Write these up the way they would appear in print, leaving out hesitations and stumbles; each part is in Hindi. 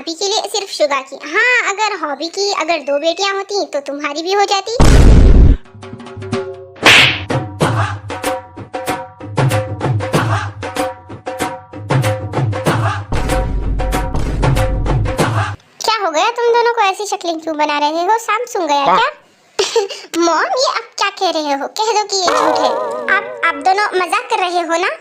अभी के लिए सिर्फ शुगा की। हाँ, अगर हॉबी की अगर 2 बेटियां होती तो तुम्हारी भी हो जाती। क्या हो गया, तुम दोनों को ऐसी शक्लें क्यों बना रहे हो? सैमसंग गया क्या? मॉम, ये आप क्या कह रहे हो? कह दो कि ये झूठ है। आप दोनों मजाक कर रहे हो ना?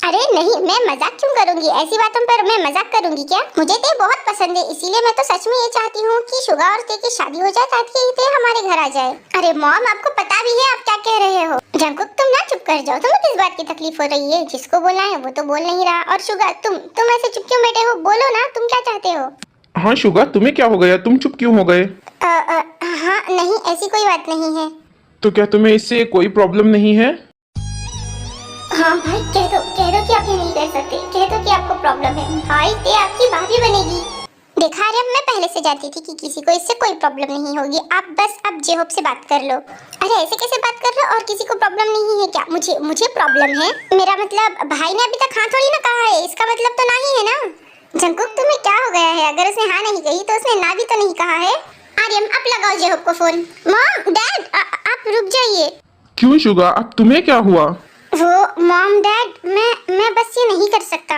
अरे नहीं, मैं मजाक क्यों करूंगी? ऐसी बातों पर मैं मजाक करूंगी क्या? मुझे ते बहुत पसंद है, इसीलिए मैं तो सच में ये चाहती हूँ कि शुगा और ते की शादी हो जाए ताकि ते हमारे घर आ जाए। अरे मॉम, आपको पता भी है आप क्या कह रहे हो? जंकुक, तुम ना चुप कर जाओ। तुम्हें किस बात की तकलीफ हो रही है? जिसको बोलना है वो तो बोल नहीं रहा। और शुगा, तुम ऐसे चुप क्यों बैठे हो? बोलो ना, तुम क्या चाहते हो? हाँ शुगा, तुम्हें क्या हो गया? तुम चुप क्यों हो गए? हाँ नहीं, ऐसी कोई बात नहीं है। तो क्या तुम्हें इससे कोई प्रॉब्लम नहीं है? हाँ भाई, कह दो कि आप ये नहीं कर सकते। कह दो कि आपको प्रॉब्लम है। भाई, ते आपकी भाभी बनेगी। देखा रे, मैं पहले से जानती थी कि किसी को इससे कोई प्रॉब्लम नहीं होगी। आप बस अब जेहोब से बात कर लो। अरे ऐसे कैसे बात कर रहे हो? और किसी को प्रॉब्लम नहीं है क्या? मुझे प्रॉब्लम है। मेरा मतलब, भाई ने अभी तक हाँ थोड़ी ना कहा है, इसका मतलब तो नहीं है ना। जंकुक, तुम्हें क्या हो गया है? अगर उसने हाँ नहीं कही तो उसने ना भी तो नहीं कहा है। आर्यम, अब लगाओ जेहोब को फोन। मॉम, डैड, आप रुक जाइए। क्यों शुगा, अब तुम्हें क्या हुआ? वो मॉम डैड, मैं बस ये नहीं कर सकता।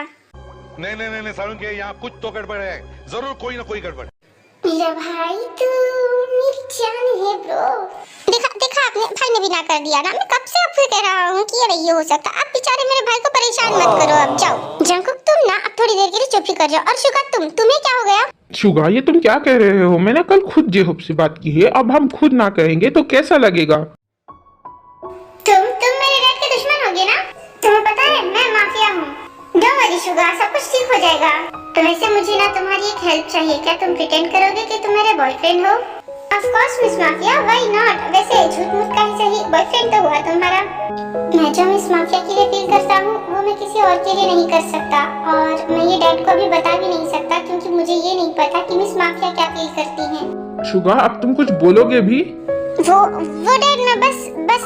नहीं सारुण के यहाँ कुछ तो गड़बड़ है, जरूर कोई ना कोई गड़बड़। मेरा भाई तो मेरी जान है ब्रो। देखा आपने, भाई ने भी ना कर दिया ना। मैं कब से आपसे कह रहा हूँ कि ये नहीं हो सकता। आप बेचारे मेरे भाई को परेशान मत करो। अब जाओ। जंकुक, तुम ना अब थोड़ी देर के लिए चुप ही कर जाओ। और शुगा, तुम्हें क्या हो गया? शुगा, ये तुम क्या कह रहे हो? मैंने कल खुद जेहोब से बात की है, अब हम खुद ना कहेंगे तो कैसा लगेगा? तुम मेरे डैड के दुश्मन होगे ना? तुम्हें पता है मैं माफिया हूँ। डोंट वरी शुगा, सब कुछ ठीक हो जाएगा। तो वैसे मुझे ना तुम्हारी एक हेल्प चाहिए। क्या तुम प्रिटेंड करोगे कि तुम मेरे बॉयफ्रेंड हो? Of course miss mafia, why not. वैसे झूठ मूठ का ही सही, बॉयफ्रेंड तो हुआ तुम्हारा। मैं जो मिस माफिया के लिए फील करता हूँ वो मैं किसी और के लिए नहीं कर सकता। और मैं ये डैड को अभी बता भी नहीं सकता क्योंकि मुझे ये नहीं पता कि मिस माफिया क्या फील करती हैं। शुगा, अब तुम कुछ बोलोगे भी? वो डैड, मैं बस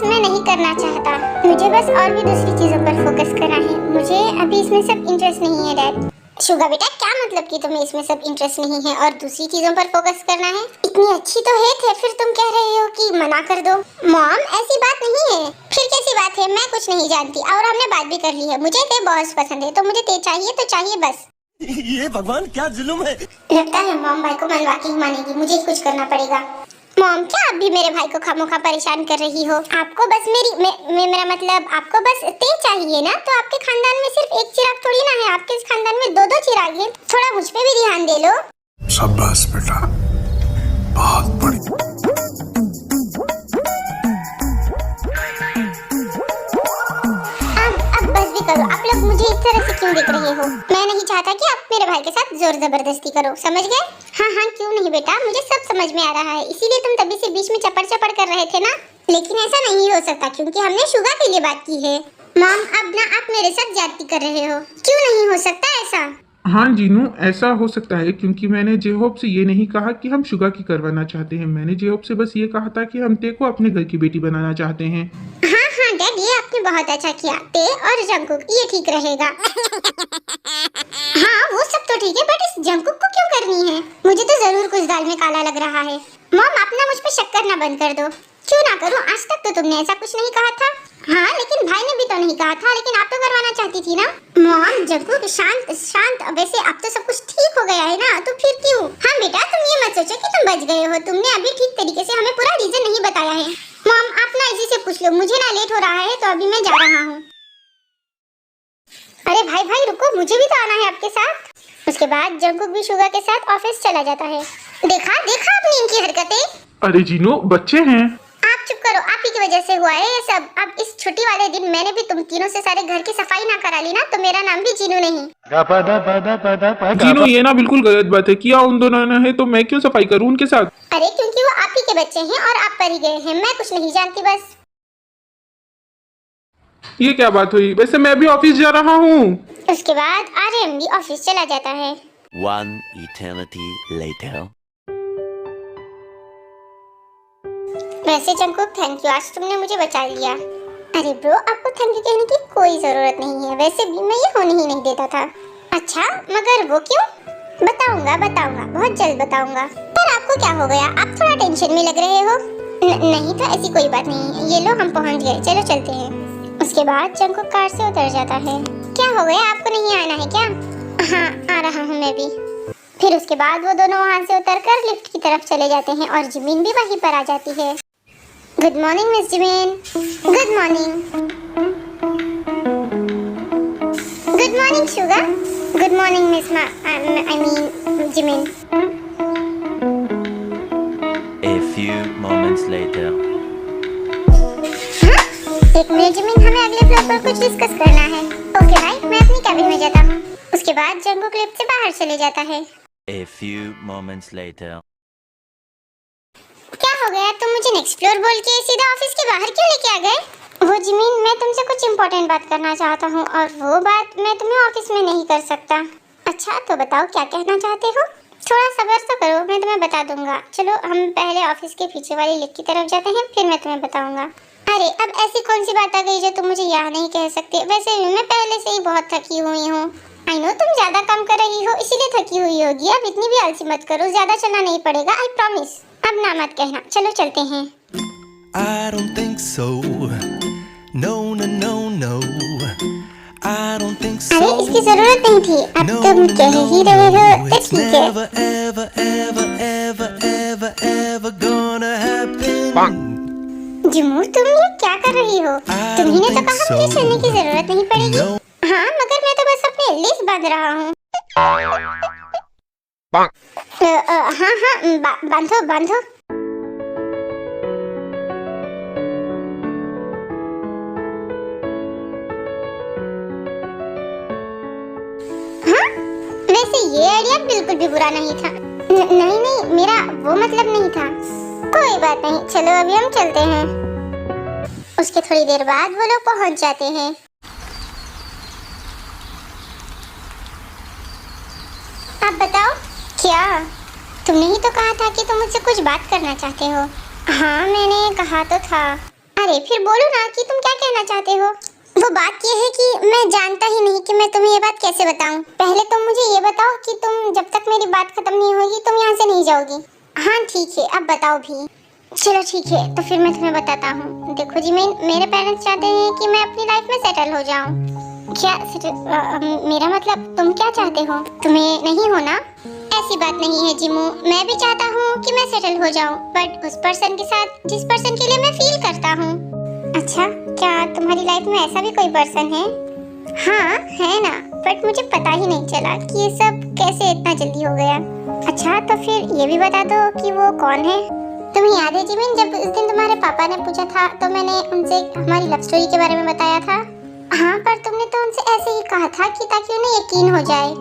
मैं नहीं करना चाहता। मुझे बस और भी दूसरी चीजों पर फोकस करना है। मुझे अभी इसमें सब इंटरेस्ट नहीं है डैड। शुगा बेटा, क्या मतलब कि तुम्हें इसमें सब इंटरेस्ट नहीं है और दूसरी चीजों पर फोकस करना है? इतनी अच्छी तो है थे, फिर तुम कह रहे हो कि मना कर दो। मॉम, ऐसी बात नहीं है। फिर कैसी बात है? मैं कुछ नहीं जानती और हमने बात भी कर ली है। मुझे ते बहुत पसंद है, तो मुझे ते चाहिए तो चाहिए बस। ये भगवान क्या जुल्म है। लगता है मॉम भाई को मनवा के ही मानेगी। मुझे कुछ करना पड़ेगा। मॉम, क्या आप भी मेरे भाई को खामोखा परेशान कर रही हो? आपको बस मेरा मतलब, आपको बस ते चाहिए ना? तो आपके खानदान में सिर्फ एक चिराग थोड़ी ना है, आपके इस खानदान में 2-2 चिराग हैं। थोड़ा मुझ पे भी ध्यान दे लो। शाबाश बेटा, बहुत बढ़िया। अब बस भी करो। आप लोग मुझे इस तरह से क्यों देख रहे हो? मैं नहीं चाहता कि आप मेरे भाई के साथ जोर जबरदस्ती करो, समझ गए? हाँ, क्यों नहीं बेटा, मुझे सब समझ में आ रहा है। इसीलिए तुम तभी से बीच में चपड़ कर रहे थे ना। लेकिन ऐसा नहीं हो सकता क्योंकि हमने शुगा के लिए बात की है। मॉम, अब ना आप मेरे साथ ज्यादती कर रहे हो। क्यों नहीं हो सकता ऐसा? हाँ जीनू, ऐसा हो सकता है क्योंकि मैंने जेहोब से ये नहीं कहा कि हम शुगा की करवाना चाहते हैं। मैंने जेहोब से बस ये कहा था कि हम ते को अपने घर की बेटी बनाना चाहते हैं। हाँ डैड, ये आपने बहुत अच्छा किया। ते और जंकुक, ये ठीक रहेगा। हाँ, वो सब तो ठीक है, बट इस जंकुक को क्यों करनी है? मुझे तो जरूर कुछ दाल में काला लग रहा है। मॉम, आप ना मुझ पे शक करना बंद कर दो। क्यों ना करूं? आज तक तो तुमने ऐसा कुछ नहीं कहा था। हाँ, लेकिन भाई ने भी तो नहीं कहा था। लेकिन आप तो करवाना चाहती थी ना। मॉम, जंकुक शांत। वैसे अब तो सब कुछ ठीक हो गया है ना, तो फिर क्यों? हाँ बेटा, तुम ये मत सोचो कि तुम बच गए हो। तुमने अभी ठीक तरीके से हमें पूरा रीजन नहीं बताया है। मॉम, आप ना इसी से पूछ लो। मुझे ना लेट हो रहा है तो अभी मैं जा रहा हूँ। अरे भाई रुको, मुझे भी तो आना है आपके साथ। उसके बाद जंकुक भी शुगा के साथ ऑफिस चला जाता है। देखा आपने इनकी हरकतें? अरे जीनू, बच्चे हैं। आप चुप करो, आप ही की वजह से हुआ है ये सब। अब इस छुट्टी वाले दिन मैंने भी तुम तीनों से सारे घर की सफाई ना करा ली ना, तो मेरा नाम भी जीनू नहीं। जीनू, ये ना बिल्कुल गलत बात है। किया उन दोनों ने है तो मैं क्यों सफाई करूं उनके साथ? अरे क्योंकि वो आप ही के बच्चे हैं और आप पर ही गए हैं। मैं कुछ नहीं जानती बस। ये क्या बात हुई? वैसे मैं भी ऑफिस जा रहा हूँ। उसके बाद आर्यन भी ऑफिस चला जाता है। One eternity later. वैसे जंकुक, थैंक यू, आज तुमने मुझे बचा लिया। अरे ब्रो, आपको थैंक यू कहने की कोई जरूरत नहीं है। वैसे भी मैं ये होने ही नहीं देता था। अच्छा, मगर वो क्यों? बताऊंगा बताऊंगा, बहुत जल्द बताऊंगा। पर आपको क्या हो गया? आप थोड़ा टेंशन में लग रहे हो। नहीं तो ऐसी कोई बात नहीं है। ये लो हम पहुंच गए, चलो चलते हैं। उसके बाद जंगकुक कार से उतर जाता है। क्या हो गया, आपको नहीं आना है क्या? हाँ आ रहा हूँ मैं भी। फिर उसके बाद वो दोनों वहाँ से उतरकर लिफ्ट की तरफ चले जाते हैं और जिमिन भी वहीं पर आ जाती है। Good morning miss Jimin. Good morning. Good morning sugar. Good morning miss I mean Jimin. A few moments later. हाँ? एक मिनट जिमिन, हमें अगले फ्लोर पर कुछ डिस्कस करना है। ओके भाई, मैं अपनी कैबिन में जाता हूँ। उसके बाद जंगकुक लिफ्ट से बाहर चले जाता है। A few moments later. क्या हो गया? तुम मुझे नेक्स्ट फ्लोर बोल के सीधा ऑफिस के बाहर क्यों लेके आ गए? वो जिमिन, मैं तुमसे कुछ इम्पोर्टेंट बात करना चाहता हूँ और वो बात मैं तुम्हें ऑफिस में नहीं कर सकता। अच्छा तो बताओ क्या कहना चाहते हो? थोड़ा सब्र तो करो, मैं तुम्हें बता दूंगा। चलो हम पहले ऑफिस के पीछे वाली लिफ्ट की तरफ जाते हैं, फिर मैं तुम्हें बताऊंगा। अरे अब ऐसी कौन सी बात आ गई जो तुम मुझे यहाँ नहीं कह सकते? वैसे भी मैं पहले से ही बहुत थकी हुई हूँ। आई नो तुम ज्यादा काम कर रही हो इसीलिए थकी हुई होगी। अब इतनी भी आलसी मत करो, ज्यादा चलना नहीं पड़ेगा, आई प्रॉमिस। अब ना मत कहना, चलो चलते हैं। I don't think so. No, no, no, no. I don't think so. अरे इसकी जरूरत नहीं थी, अब तुम कह ही रहे हो तो It's ठीक है। never, ever, ever, ever, ever, ever gonna happen. जिमू तुम ये क्या कर रही हो? तुम्ही ने तो कहा मुझे चलने की जरूरत नहीं पड़ेगी। No. हाँ मगर मैं तो बस अपने लिस्ट बांध रहा हूँ। हाँ हाँ बांधो बांधो। हाँ वैसे ये आइडिया बिल्कुल भी बुरा नहीं था। नहीं नहीं, मेरा वो मतलब नहीं था। कोई बात नहीं, चलो अभी हम चलते हैं। उसके थोड़ी देर बाद वो लोग पहुंच जाते हैं। आप बताओ क्या? तुमने ही तो कहा था कि तुम मुझसे कुछ बात करना चाहते हो। हाँ मैंने कहा तो था। अरे फिर बोलो ना कि तुम क्या कहना चाहते हो। वो बात ये है कि मैं जानता ही नहीं कि मैं तुम्हें ये बात कैसे बताऊं। पहले तुम मुझे ये बताओ कि तुम जब तक मेरी बात खत्म नहीं होगी तुम यहाँ से नहीं जाओगी। हाँ ठीक है, अब बताओ भी। चलो ठीक है, तो फिर मैं तुम्हें बताता हूँ। देखो जी मेरे पेरेंट्स चाहते हैं कि मैं अपनी लाइफ में सेटल हो जाऊँ। क्या मेरा मतलब तुम क्या चाहते हो? तुम्हें नहीं होना? ऐसी बात नहीं है जिमू, मैं भी चाहता हूँ कि मैं सेटल हो जाऊँ, बट उस पर्सन के साथ जिस पर्सन के लिए मैं फील करता हूँ। अच्छा, क्या तुम्हारी लाइफ में ऐसा भी कोई पर्सन है? हाँ है ना, बट मुझे पता ही नहीं चला कि ये सब कैसे इतना जल्दी हो गया। अच्छा तो फिर ये भी बता दो कि वो कौन है? तुम्हें याद है जिमिन, जब उस दिन तुम्हारे पापा ने पूछा था तो मैंने उनसे हमारी लव स्टोरी के बारे में बताया था। हाँ पर तुमने तो उनसे ऐसे ही कहा था कि ताकि उन्हें यकीन हो जाए।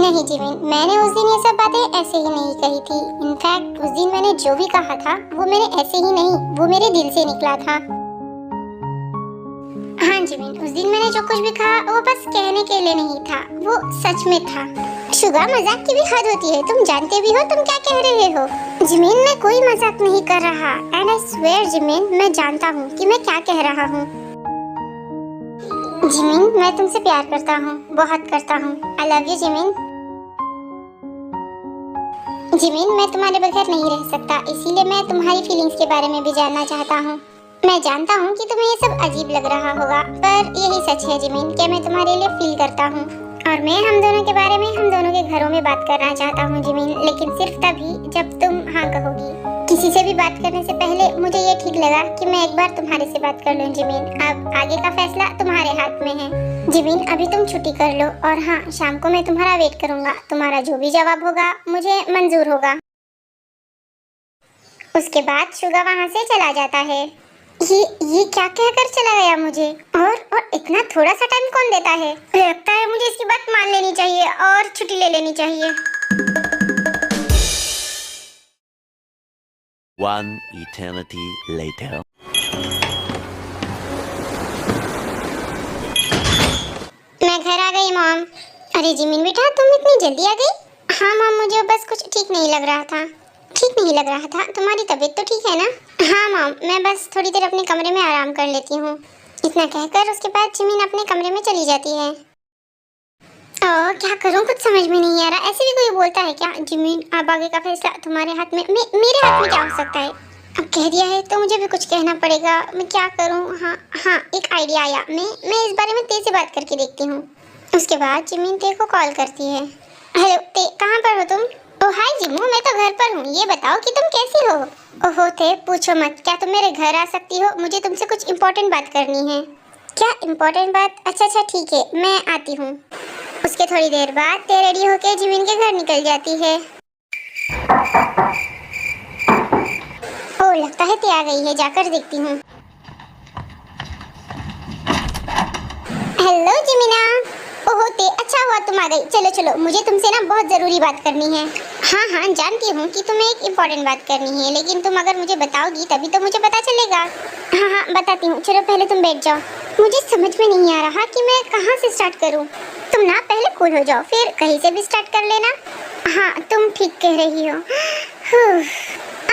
नहीं जिमिन, मैंने उस दिन ये सब बातें ऐसे ही नहीं कही थी। इनफैक्ट उस दिन मैंने जो भी कहा था वो मैंने ऐसे ही नहीं, वो मेरे दिल से निकला था। हाँ जिमिन, उस दिन मैंने जो कुछ भी कहा वो बस कहने के लिए नहीं था, वो सच में था। शुगा, मजाक की भी हद होती है, तुम जानते भी हो तुम क्या कह रहे हो। जिमिन मैं कोई मजाक नहीं कर रहा, एंड आई स्वेयर जिमिन मैं जानता हूँ कि मैं क्या कह रहा हूँ। जिमिन मैं तुमसे प्यार करता हूँ, बहुत करता हूँ। I love you Jimin. Jimin मैं तुम्हारे बगैर नहीं रह सकता, इसीलिए मैं तुम्हारी फीलिंग्स के बारे में भी जानना चाहता हूँ। मैं जानता हूँ कि तुम्हें ये सब अजीब लग रहा होगा, पर यही सच है जिमिन कि मैं तुम्हारे लिए फील करता हूँ। और मैं हम दोनों के बारे में हम दोनों के घरों में बात करना चाहता हूँ जिमिन, लेकिन सिर्फ तभी जब तुम हाँ कहोगी। किसी से भी बात करने से पहले मुझे ये ठीक लगा कि मैं एक बार तुम्हारे से बात कर लूँ जिमिन। अब आगे का फैसला तुम्हारे हाथ में है। जिमिन अभी तुम छुट्टी कर लो, और हाँ शाम को मैं तुम्हारा वेट करूंगा। तुम्हारा जो भी जवाब होगा मुझे मंजूर होगा। उसके बाद शुगा वहाँ से चला जाता है। ये क्या कहकर चला गया मुझे? और इतना थोड़ा सा टाइम कौन देता है? लगता है मुझे इसकी बात मान लेनी चाहिए और छुट्टी ले लेनी चाहिए। One eternity later. मैं घर आ गई मॉम। अरे जिमिन बेटा तुम इतनी जल्दी आ गई? हाँ मॉम, मुझे बस कुछ ठीक नहीं लग रहा था। ठीक नहीं लग रहा था? तुम्हारी तबीयत तो ठीक है ना? हाँ मॉम, मैं बस थोड़ी देर अपने कमरे में आराम कर लेती हूँ। इतना कहकर उसके बाद जिमिन अपने कमरे में चली जाती है। क्या करूं, कुछ समझ में नहीं आ रहा। ऐसे भी कोई बोलता है क्या? जिमिन, अब आगे का फैसला तुम्हारे हाथ में। मेरे हाथ में क्या हो सकता है? अब कह दिया है तो मुझे भी कुछ कहना पड़ेगा। मैं क्या करूं? हाँ, एक आइडिया आया। मैं इस बारे में तेज से बात करके देखती हूँ। उसके बाद जिमिन ते को कॉल करती है। हेलो ते, कहाँ पर हो तुम? ओह हाय जिमू, मैं तो घर पर हूँ। ये बताओ कि तुम कैसी हो? ओहो ते, पूछो मत। क्या तुम मेरे घर आ सकती हो? मुझे तुमसे कुछ इम्पोर्टेंट बात करनी है। क्या इम्पोर्टेंट बात? अच्छा ठीक है, मैं आती हूँ। उसके थोड़ी देर बाद ते रेडी होके जिमिन के घर निकल जाती है। ओह, लगता है ते आ गई है, जाकर देखती हूँ। हेलो जिमिना। ओहो ते, अच्छा हुआ तुम आ गई। चलो, मुझे तुमसे ना बहुत जरूरी बात करनी है। हाँ, जानती हूँ कि तुम्हें एक इम्पोर्टेंट बात करनी है, लेकिन तुम अगर मुझे बताओगी तभी तो मुझे पता चलेगा। हाँ, बताती हूँ। चलो पहले तुम बैठ जाओ। मुझे समझ में नहीं आ रहा कि मैं कहाँ से स्टार्ट करूँ। तुम ना पहले कूल हो जाओ, फिर कहीं से भी स्टार्ट कर लेना। हाँ, तुम ठीक कह रही हो।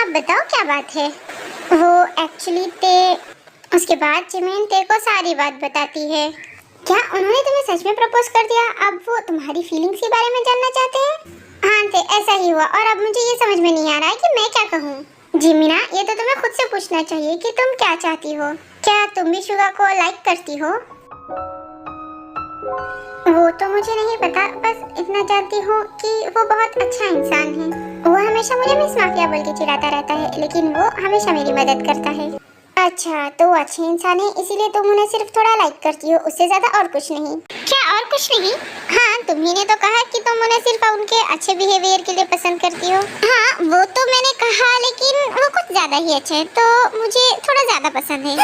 अब बताओ क्या बात है? वो एक्चुअली ते। उसके बाद जिमिन ते को सारी बात बताती है। क्या उन्होंने तुम्हें सच में प्रपोज कर दिया? अब वो तुम्हारी फीलिंग्स के बारे में जानना चाहते हैं? हाँ ते, ऐसा ही हुआ। और अब मुझे ये समझ में नहीं आ रहा है कि मैं क्या कहूँ। जिमिना, ये तो तुम्हें खुद से पूछना चाहिए कि तुम क्या चाहती हो। क्या तुम भी शुगा को लाइक करती हो? वो तो मुझे नहीं पता, बस इतना जानती हूँ कि वो बहुत अच्छा इंसान है। वो हमेशा मुझे मिस माफिया बोल के चिढ़ाता रहता है, लेकिन वो हमेशा मेरी मदद करता है। अच्छा, तो वो अच्छे इंसान है, इसीलिए तुम उन्हें सिर्फ थोड़ा लाइक करती हो, उससे ज्यादा और कुछ नहीं। क्या और कुछ नहीं? हाँ, तुम्ही ने तो कहा कि तुम उन्हें सिर्फ उनके अच्छे बिहेवियर के लिए पसंद करती हो। हाँ, वो तो मैंने कहा, लेकिन वो कुछ ज्यादा ही अच्छे हैं, तो मुझे थोड़ा ज्यादा पसंद है।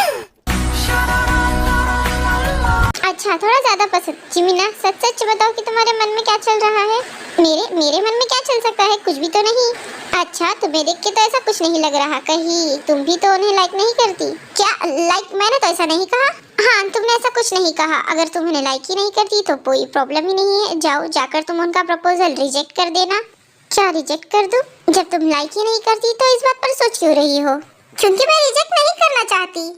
अच्छा, थोड़ा ज्यादा पसंद। जिमिना, सच बताओ कि तुम्हारे मन में क्या चल रहा है? मेरे मन में क्या चल सकता है? कुछ भी तो नहीं। अच्छा, तुम्हें देख के तो ऐसा कुछ नहीं लग रहा। कहीं तुम भी तो उन्हें लाइक नहीं करती? क्या लाइक? मैंने तो ऐसा नहीं कहा। हाँ, तुमने ऐसा कुछ नहीं कहा। अगर तुम उन्हें लाइक ही नहीं करती तो कोई प्रॉब्लम ही नहीं है। जाकर तुम उनका प्रपोजल रिजेक्ट कर देना। क्या रिजेक्ट कर दूं? जब तुम लाइक ही नहीं करती तो इस बात पर सोच क्यों रही हो? क्योंकि मैं रिजेक्ट नहीं करना चाहती।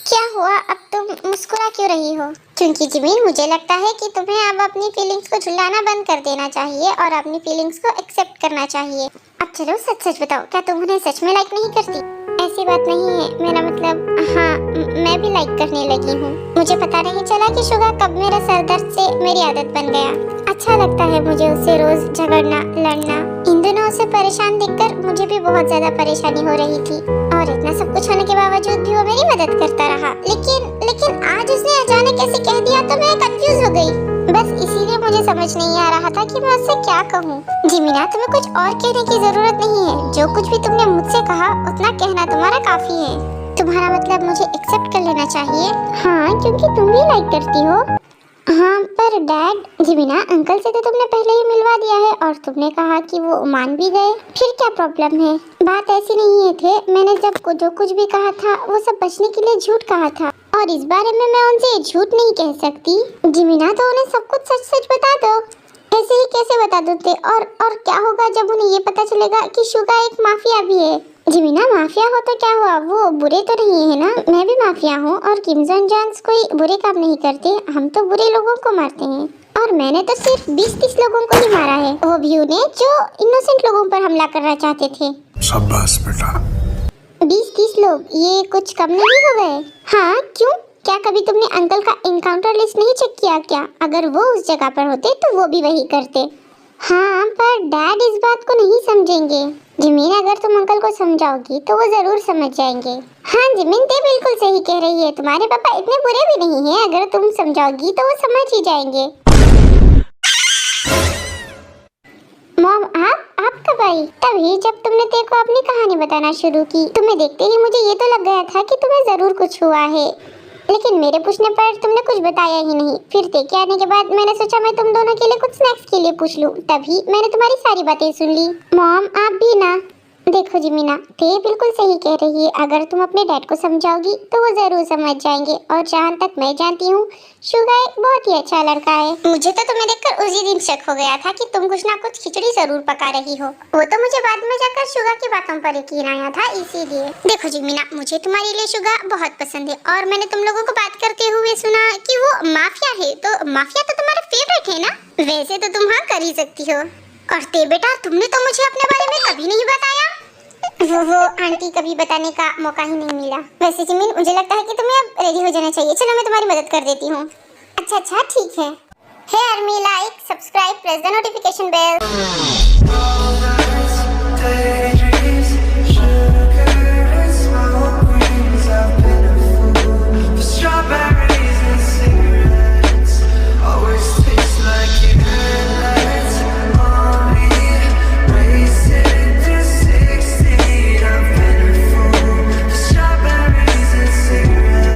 क्या हुआ? अब तुम मुस्कुरा क्यों रही हो? क्योंकि जिमिन, मुझे लगता है कि तुम्हें अब अपनी फीलिंग्स को झुलाना बंद कर देना चाहिए और अपनी फीलिंग्स को एक्सेप्ट करना चाहिए। अब चलो सच बताओ, क्या तुम उन्हें सच में लाइक नहीं करती? ऐसी बात नहीं है, मेरा मतलब हाँ, मैं भी लाइक करने लगी हूँ। मुझे पता नहीं चला कि शुगा कब मेरे सर दर्द से मेरी आदत बन गया। अच्छा लगता है मुझे उससे रोज झगड़ना, लड़ना। इन दिनों उसे परेशान देखकर मुझे भी बहुत ज्यादा परेशानी हो रही थी, और इतना सब कुछ होने के बावजूद भी वो मेरी मदद करता रहा। लेकिन आज उसने अचानक कैसे कह दिया तो मैं कंफ्यूज हो गई। बस इसीलिए मुझे समझ नहीं आ रहा था कि मैं उससे क्या कहूँ। जिमिना, तुम्हें कुछ और कहने की जरूरत नहीं है। जो कुछ भी तुमने मुझसे कहा उतना कहना तुम्हारा काफी है। तुम्हारा मतलब मुझे एक्सेप्ट कर लेना चाहिए? हाँ, क्योंकि तुम भी लाइक करती हो। हाँ, पर डैड। जिमिना, अंकल से तो तुमने पहले ही मिलवा दिया है और तुमने कहा कि वो मान भी गए। फिर क्या प्रॉब्लम है? बात ऐसी नहीं है थे, मैंने जब जो कुछ भी कहा था वो सब बचने के लिए झूठ कहा था, और इस बारे में मैं उनसे झूठ नहीं कह सकती। जिमिना, तो उन्हें सब कुछ सच बता दो। ऐसे ही कैसे बता दो थे? और क्या होगा जब उन्हें ये पता चलेगा कि शुगा एक माफिया भी है? जिमिना, माफिया हो तो क्या हुआ, वो बुरे तो नहीं है ना? मैं भी माफिया हूँ और किम जोन जॉन्स कोई बुरे काम नहीं करते। हम तो बुरे लोगों को मारते हैं, और मैंने तो सिर्फ 20-30 लोगों को ही मारा है, वो भी उन्हें जो इनोसेंट लोगों पर हमला करना चाहते थे। शाबाश बेटा। 20-30 लोग, ये कुछ कम नहीं हो गए? हाँ, क्यों? क्या कभी तुमने अंकल का एनकाउंटर लिस्ट नहीं चेक किया क्या? अगर वो उस जगह पर होते तो वो भी वही करते। हाँ, पर डैड इस बात को नहीं समझेंगे। जिमिन, अगर तुम अंकल को समझाओगी तो वो जरूर समझ जाएंगे। हाँ जिमिन, ते बिल्कुल सही कह रही है। तुम्हारे पापा इतने बुरे भी नहीं हैं। अगर तुम समझाओगी तो वो समझ ही जाएंगे। मॉम, आप कब आई? तभी जब तुमने ते को अपनी कहानी बताना शुरू की। तुम्हें देखते ही मुझे ये तो लग गया था कि तुम्हें जरूर कुछ हुआ है, लेकिन मेरे पूछने पर तुमने कुछ बताया ही नहीं। फिर ते के आने के बाद मैंने सोचा मैं तुम दोनों के लिए कुछ स्नैक्स के लिए पूछ लूं, तभी मैंने तुम्हारी सारी बातें सुन ली। मॉम, आप भी ना। देखो जी मीना, ते बिल्कुल सही कह रही है। अगर तुम अपने डैड को समझाओगी तो वो जरूर समझ जाएंगे। और जहाँ तक मैं जानती हूँ, शुगा एक बहुत ही अच्छा लड़का है। मुझे तो तुम्हें देखकर उसी दिन शक हो गया था कि तुम कुछ ना कुछ खिचड़ी जरूर पका रही हो। वो तो मुझे बाद में जाकर शुगा की बातों पर यकीन आया था, इसीलिए। देखो जी मीना, मुझे तुम्हारे लिए शुगा बहुत पसंद है और मैंने तुम लोगों को बात करते हुए सुना कि वो माफिया है। तो माफिया तो तुम्हारा फेवरेट है ना? वैसे तो तुम हाँ कर ही सकती हो। और ते बेटा, तुमने तो मुझे अपने बारे में कभी नहीं बताया। वो आंटी कभी बताने का मौका ही नहीं मिला। वैसे जिमिन, मुझे लगता है कि तुम्हें अब रेडी हो जाना चाहिए। चलो मैं तुम्हारी मदद कर देती हूँ। अच्छा ठीक है। Hey army, like, subscribe, press the notification bell.